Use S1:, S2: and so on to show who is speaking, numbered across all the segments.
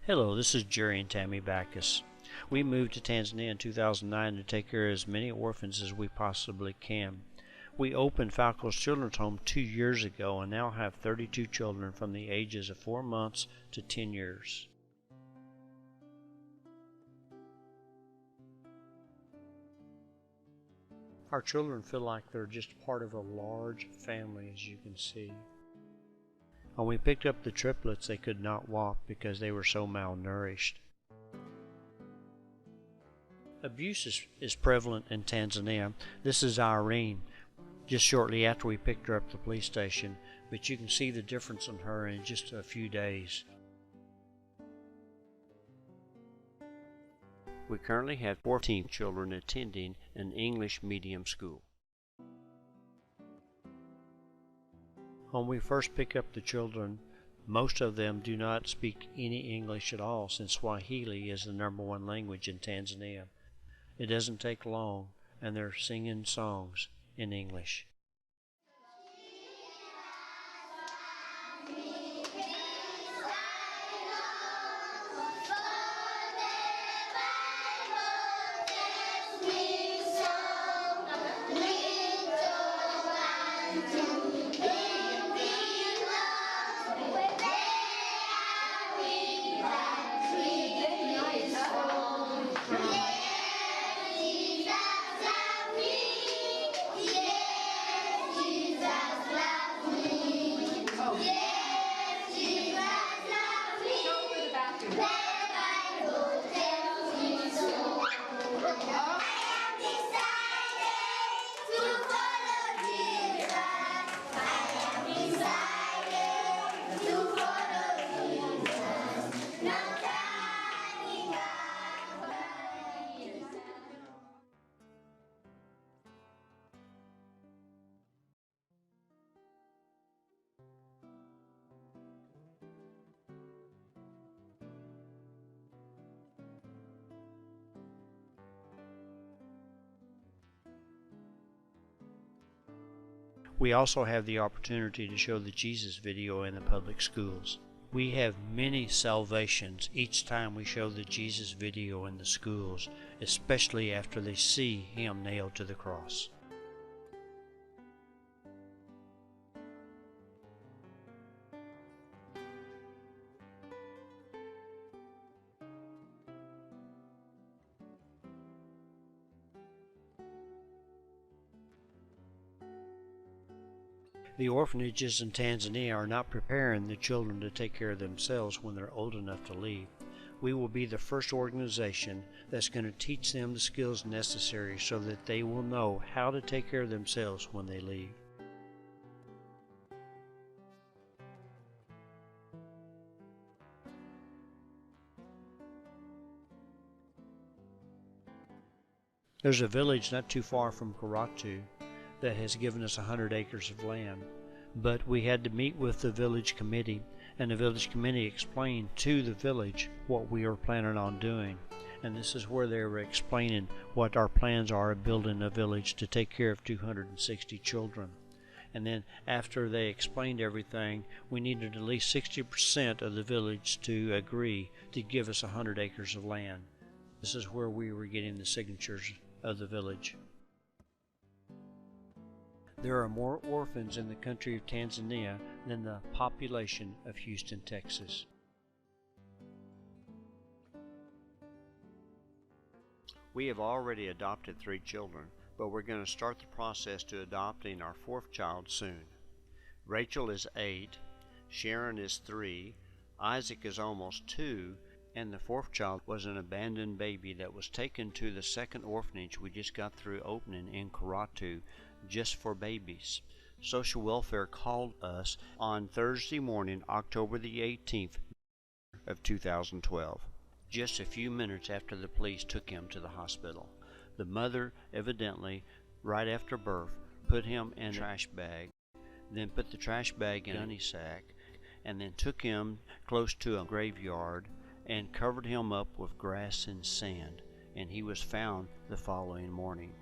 S1: Hello, this is Jerry and Tammy Backus. We moved to Tanzania in 2009 to take care of as many orphans as we possibly can. We opened Falco's Children's Home 2 years ago and now have 32 children from the ages of 4 months to 10 years. Our children feel like they're just part of a large family, as you can see. When we picked up the triplets, they could not walk because they were so malnourished. Abuse is prevalent in Tanzania. This is Irene, just shortly after we picked her up at the police station, but you can see the difference in her in just a few days. We currently have 14 children attending an English medium school. When we first pick up the children, most of them do not speak any English at all, since Swahili is the #1 language in Tanzania. It doesn't take long, and they're singing songs in English. We also have the opportunity to show the Jesus video in the public schools. We have many salvations each time we show the Jesus video in the schools, especially after they see him nailed to the cross. The orphanages in Tanzania are not preparing the children to take care of themselves when they're old enough to leave. We will be the first organization that's going to teach them the skills necessary so that they will know how to take care of themselves when they leave. There's a village not too far from Karatu that has given us 100 acres of land, but we had to meet with the village committee, and the village committee explained to the village what we were planning on doing, and this is where they were explaining what our plans are of building a village to take care of 260 children. And then after they explained everything, we needed at least 60% of the village to agree to give us 100 acres of land. This is where we were getting the signatures of the village. There are more orphans in the country of Tanzania than the population of Houston, Texas. We have already adopted 3 children, but we're going to start the process to adopting our 4th child soon. Rachel is 8, Sharon is 3, Isaac is almost 2, and the 4th child was an abandoned baby that was taken to the 2nd orphanage we just got through opening in Karatu, just for babies. Social Welfare called us on Thursday morning, October the 18th of 2012, just a few minutes after the police took him to the hospital. The mother, evidently, right after birth, put him in a trash bag, then put the trash bag in a gunny sack, and then took him close to a graveyard and covered him up with grass and sand, and he was found the following morning.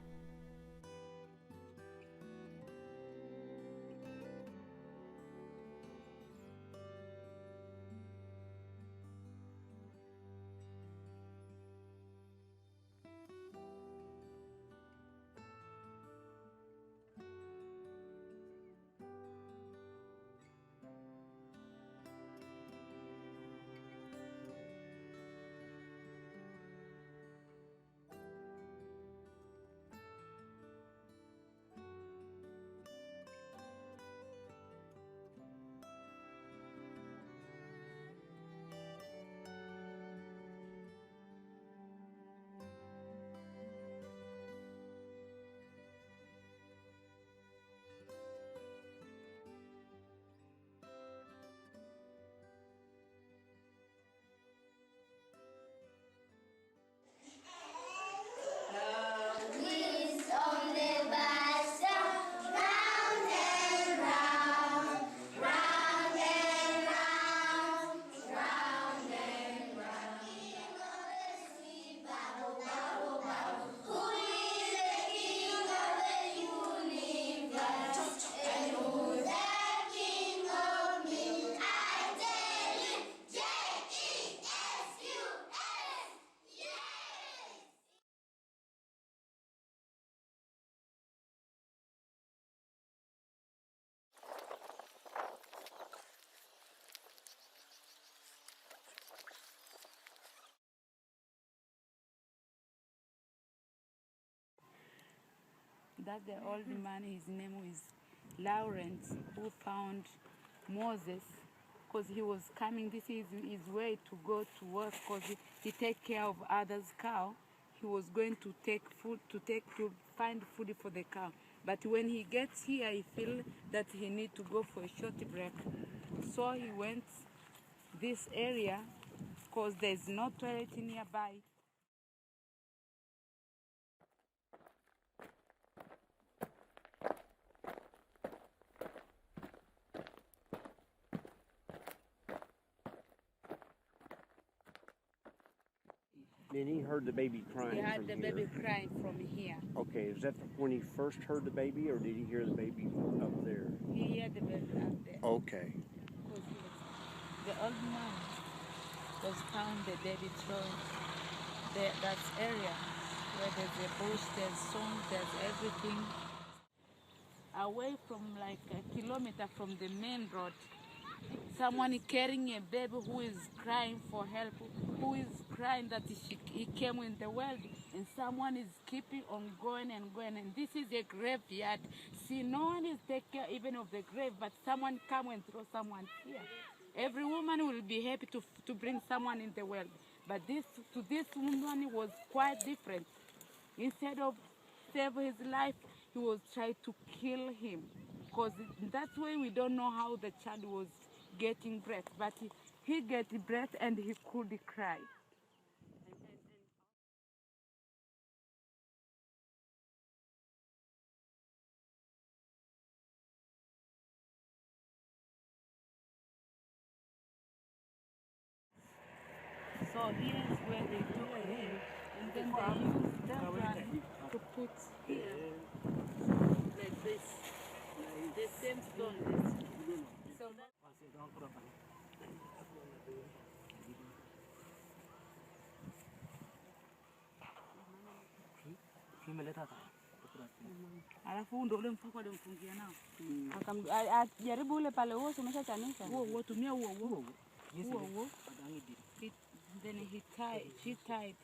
S2: that the old man, his name is Lawrence, who found Moses, because he was coming. This is his way to go to work, because he take care of others' cow. He was going to to find food for the cow. But when he gets here, he feel that he need to go for a short break. So he went this area, because there's no toilet nearby.
S1: Then he heard the baby crying.
S2: He heard the baby crying from here.
S1: Okay, is that when he first heard the baby, or did he hear the baby up there?
S2: He heard the baby up there.
S1: Okay.
S2: The old man was found the baby thrown that area where there's a bush, there's song, there's everything. Away from like a kilometer from the main road, someone carrying a baby who is crying for help, who is crying that he came in the world, and someone is keeping on going and going. And this is a graveyard. See, no one is taking care even of the grave, but someone come and throw someone here. Every woman will be happy to bring someone in the world, but to this woman was quite different. Instead of save his life, he was trying to kill him, because that's why we don't know how the child was getting breath, but he get breath and he could cry. So here's where they took him, and then they used that one to put here, like this, the same stone. So that alafu ndo ule mfuko alimfungia nao. Akajaribu ule pale huo umeshachanika. Huo tumia huo. Then she tied.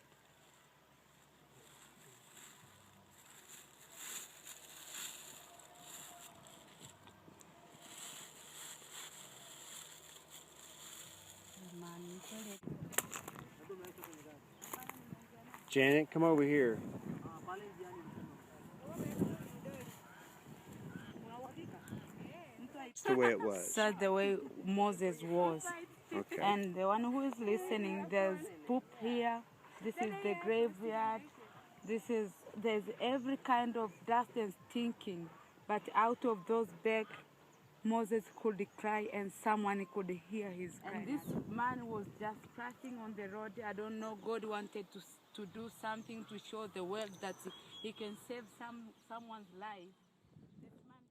S1: Janet, come over here. That's the way it was.
S2: That's the way Moses was.
S1: Okay.
S2: And the one who is listening, there's poop here. This is the graveyard. There's every kind of dust and stinking. But out of those bags, Moses could cry and someone could hear his cry. And this man was just crashing on the road. I don't know, God wanted to do something to show the world that he can save someone's life. This man